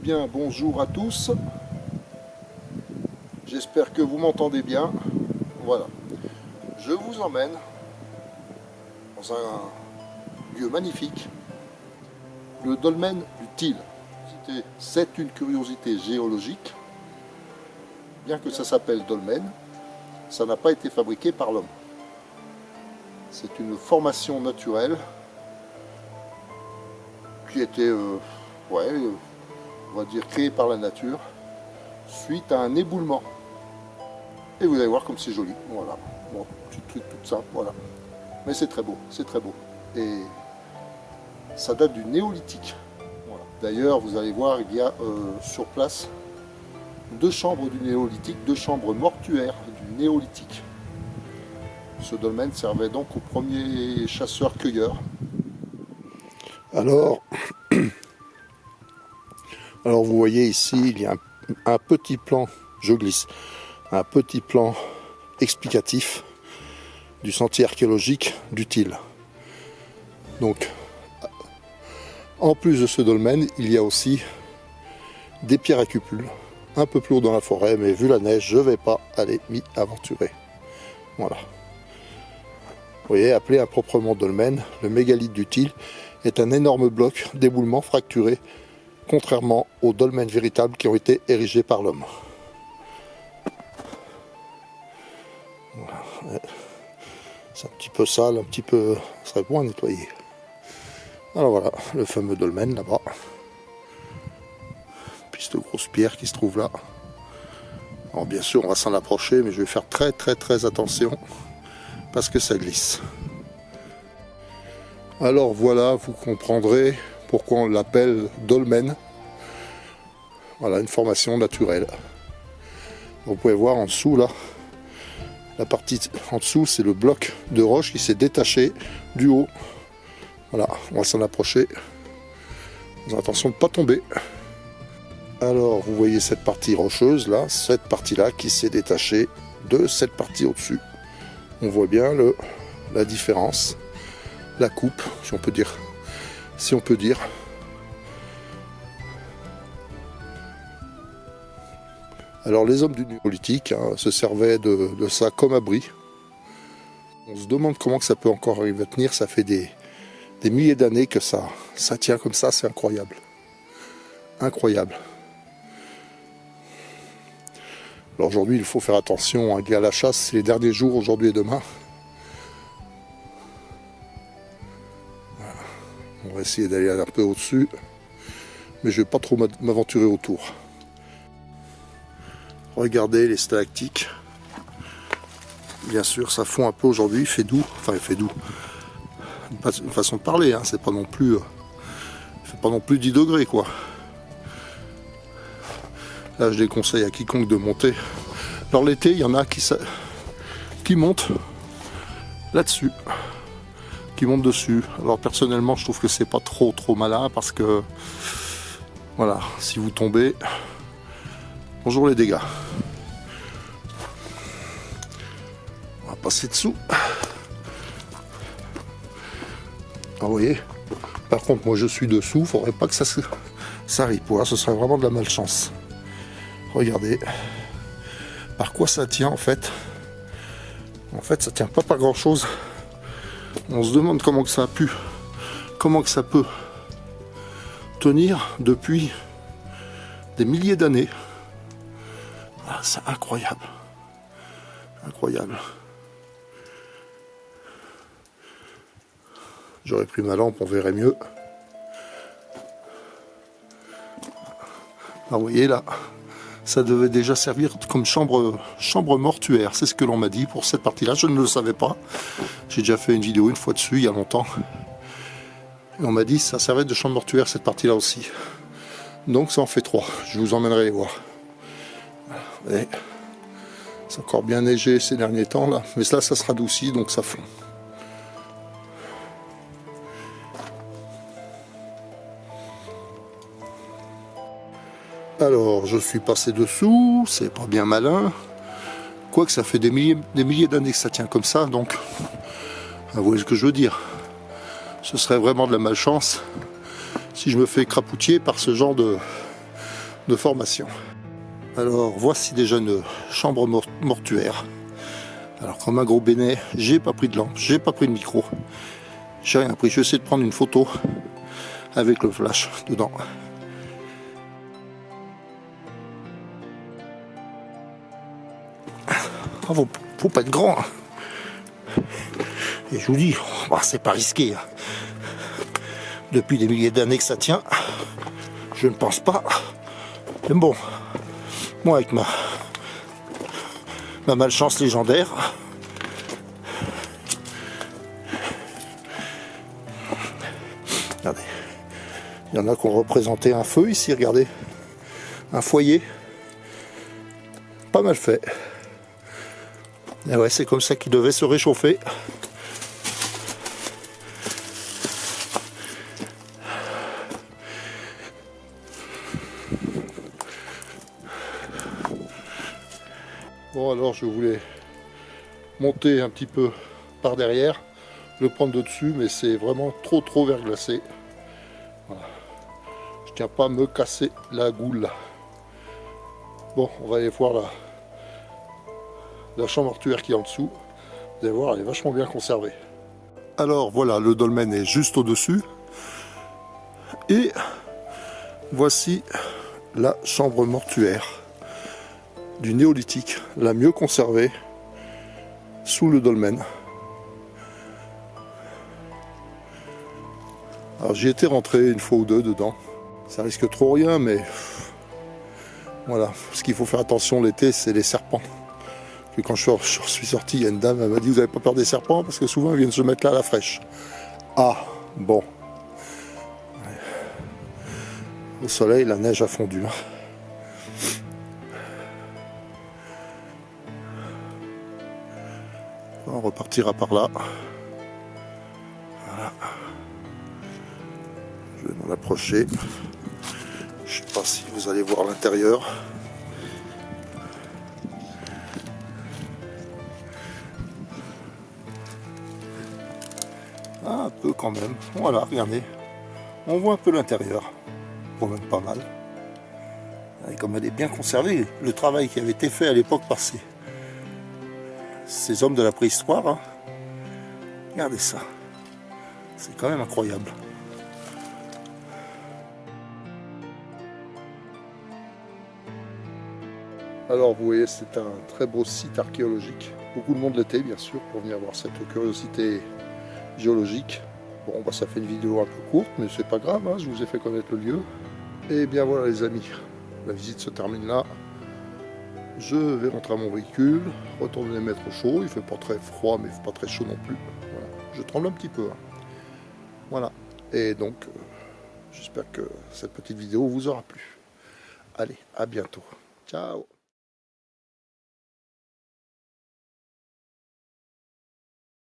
bien, bonjour à tous. J'espère que vous m'entendez bien. Voilà. Je vous emmène dans un lieu magnifique, le dolmen du Til. C'est une curiosité géologique. Bien que ça s'appelle dolmen, ça n'a pas été fabriqué par l'homme. C'est une formation naturelle qui était, on va dire, créée par la nature suite à un éboulement. Et vous allez voir comme c'est joli. Voilà. Bon, petit truc tout simple, voilà. Mais c'est très beau, c'est très beau. Et ça date du néolithique. Voilà. D'ailleurs, vous allez voir, il y a sur place 2 chambres du néolithique, 2 chambres mortuaires du néolithique. Ce dolmen servait donc aux premiers chasseurs-cueilleurs. Alors vous voyez ici, il y a un petit plan, je glisse, un petit plan explicatif du sentier archéologique du Til. Donc, en plus de ce dolmen, il y a aussi des pierres à cupules, un peu plus haut dans la forêt, mais vu la neige, je ne vais pas aller m'y aventurer. Voilà. Vous voyez, appelé improprement dolmen, le mégalithe du Til est un énorme bloc d'éboulement fracturé, contrairement aux dolmens véritables qui ont été érigés par l'homme. Voilà. C'est un petit peu sale, un petit peu... ça serait bon à nettoyer. Alors voilà, le fameux dolmen là-bas. Puis cette grosse pierre qui se trouve là. Alors bien sûr, on va s'en approcher, mais je vais faire très attention, parce que ça glisse. Alors voilà, vous comprendrez pourquoi on l'appelle dolmen. Voilà, une formation naturelle. Vous pouvez voir en dessous là, la partie en dessous, c'est le bloc de roche qui s'est détaché du haut. Voilà, on va s'en approcher. Attention de ne pas tomber. Alors, vous voyez cette partie rocheuse là, cette partie là qui s'est détachée de cette partie au-dessus. On voit bien la différence, la coupe, si on peut dire. Alors les hommes du néolithique se servaient de ça comme abri. On se demande comment que ça peut encore arriver à tenir, ça fait des milliers d'années que ça tient comme ça, c'est incroyable. Incroyable. Alors aujourd'hui il faut faire attention, il y a la chasse, c'est les derniers jours aujourd'hui et demain. Voilà. On va essayer d'aller un peu au-dessus, mais je ne vais pas trop m'aventurer autour. Regardez les stalactites. Bien sûr, ça fond un peu aujourd'hui, il fait doux. Enfin, il fait doux. Une façon de parler, c'est pas non plus... il fait pas non plus 10 degrés, quoi. Là, je déconseille à quiconque de monter. Alors l'été, il y en a qui montent là-dessus. Qui montent dessus. Alors personnellement, je trouve que c'est pas trop malin, parce que... voilà, si vous tombez... bonjour les dégâts. On va passer dessous. Ah, vous voyez. Par contre, moi je suis dessous. Il ne faudrait pas que ça ripe. Voilà, ce serait vraiment de la malchance. Regardez. Par quoi ça tient en fait? En fait, ça tient pas par grand chose. On se demande comment que ça a pu. Comment que ça peut tenir depuis des milliers d'années. Ah, c'est incroyable. Incroyable. J'aurais pris ma lampe, on verrait mieux. Alors, vous voyez là, ça devait déjà servir comme chambre mortuaire. C'est ce que l'on m'a dit pour cette partie-là. Je ne le savais pas. J'ai déjà fait une vidéo une fois dessus, il y a longtemps. Et on m'a dit que ça servait de chambre mortuaire, cette partie-là aussi. Donc ça en fait 3. Je vous emmènerai les voir. Et c'est encore bien neigé ces derniers temps là, mais là ça se radoucit donc ça fond. Alors je suis passé dessous, c'est pas bien malin, quoique ça fait des milliers d'années que ça tient comme ça, donc vous voyez ce que je veux dire. Ce serait vraiment de la malchance si je me fais écrapoutier par ce genre de formation. Alors voici déjà une chambre mortuaire. Alors comme un gros bénet, j'ai pas pris de lampe, j'ai pas pris de micro, j'ai rien pris. Je vais essayer de prendre une photo avec le flash dedans. Ah, faut pas être grand. Et je vous dis, bah, c'est pas risqué. Depuis des milliers d'années que ça tient, je ne pense pas. Mais bon, moi avec ma malchance légendaire, regardez, il y en a qui ont représenté un feu ici, regardez, un foyer, pas mal fait. Et ouais, c'est comme ça qu'il devait se réchauffer. Bon, alors je voulais monter un petit peu par derrière, le prendre de dessus, mais c'est vraiment trop verglacé. Voilà. Je tiens pas à me casser la goule. Bon, on va aller voir la chambre mortuaire qui est en dessous. Vous allez voir, elle est vachement bien conservée. Alors voilà, le dolmen est juste au-dessus. Et voici la chambre mortuaire du néolithique, la mieux conservée, sous le dolmen. Alors j'y étais rentré une fois ou deux dedans. Ça risque trop rien, mais voilà. Ce qu'il faut faire attention l'été, c'est les serpents. Et quand je suis sorti, il y a une dame, elle m'a dit: vous n'avez pas peur des serpents? Parce que souvent ils viennent se mettre là à la fraîche. Ah, bon. Au soleil, la neige a fondu. On repartira par là. Voilà. Je vais m'en approcher. Je ne sais pas si vous allez voir l'intérieur. Ah, un peu quand même. Voilà, regardez. On voit un peu l'intérieur. On voit même pas mal. Et comme elle est bien conservée, le travail qui avait été fait à l'époque par ces hommes de la préhistoire, hein. Regardez ça. C'est quand même incroyable. Alors vous voyez, c'est un très beau site archéologique. Beaucoup de monde l'était bien sûr pour venir voir cette curiosité géologique. Bon, bah, ça fait une vidéo un peu courte, mais c'est pas grave, hein, je vous ai fait connaître le lieu. Et bien voilà les amis, la visite se termine là. Je vais rentrer à mon véhicule, retourner mettre au chaud. Il fait pas très froid, mais pas très chaud non plus. Voilà. Je tremble un petit peu. Hein. Voilà. Et donc, j'espère que cette petite vidéo vous aura plu. Allez, à bientôt. Ciao.